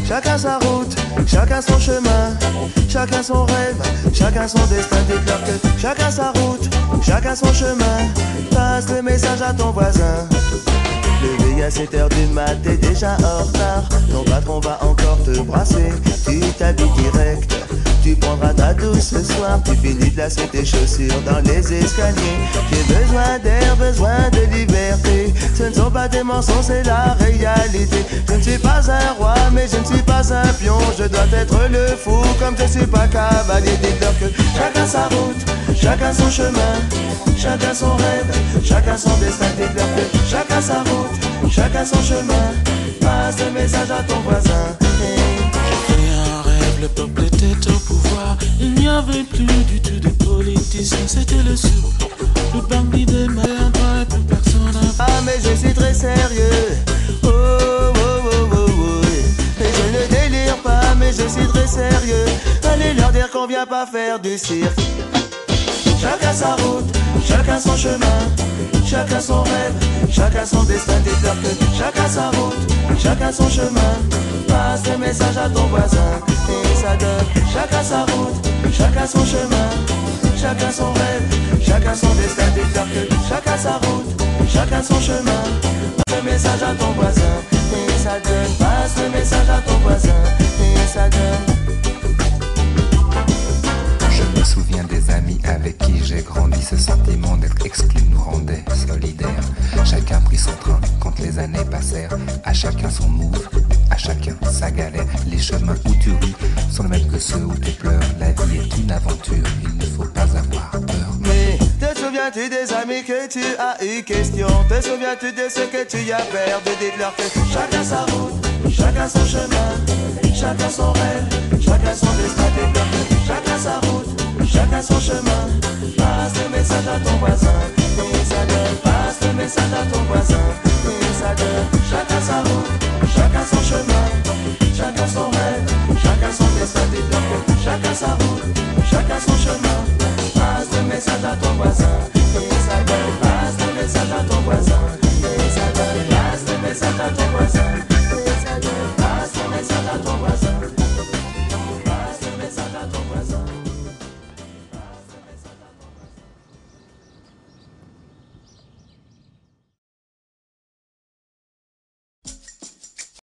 chacun sa route, chacun son chemin, chacun son rêve, chacun son destin. Dites-leur que chacun sa route, chacun son chemin. Passe le message à ton voisin. Levé à 7h du mat, t'es déjà en retard. Ton patron va encore te brasser. Tu t'habilles direct, tu prendras ta douce ce soir. Tu finis de lasser tes chaussures dans les escaliers. J'ai besoin d'air, besoin de liberté. Ce ne sont pas des mensonges, c'est la réalité. Je ne suis pas un roi, mais je ne suis pas un pion. Je dois être le fou, comme je suis pas cavalier. Dites-leur que chacun sa route, chacun son chemin, chacun son rêve, chacun son destin. Dites-leur que chacun sa route, chacun son chemin. Passe le message à ton voisin. J'ai fait un rêve, le peuple était au pouvoir. Il n'y avait plus du tout de politiciens, c'était le sur. Le bandit des malins, et plus personne n'a... Ah mais je suis très sérieux. Oh oh oh oh oh. Et je ne délire pas, mais je suis très sérieux. Allez leur dire qu'on vient pas faire du cirque. Chacun sa route, chacun son chemin, chacun son rêve, chacun son destin. Dites-leur que chacun sa route, chacun son chemin. Passe le message à ton voisin et ça donne chacun sa route, chacun son chemin, chacun son rêve, chacun son destin. Dites-leur que chacun sa route, chacun son chemin. Passe le message à ton voisin et ça donne. Passe le message à ton voisin et ça donne. Je me souviens des amis avec qui j'ai grandi. Ce sentiment d'être exclu nous rendait solidaires. Chacun prit son train quand les années passèrent. À chacun son move, à chacun sa galère. Les chemins où tu ris sont les mêmes que ceux où tu pleures. La vie est une aventure, il ne faut pas avoir peur. Mais te souviens-tu des amis que tu as eu question? Te souviens-tu de ce que tu y as perdu? Dites-leur que chacun sa route, chacun son chemin, chacun son rêve, chacun son destin. Dites-leur que chacun sa route, chacun son chemin. Passe le message à ton voisin et ça donne. Passe le message à ton voisin et ça donne. Chacun sa route, chacun son chemin, chacun son rêve, chacun son destin. Dites-leur que chacun sa route, chacun son chemin. Passe le message à ton voisin et ça donne. Passe le message à ton voisin et ça donne. Passe le message à ton voisin et ça donne. Passe le message à ton voisin.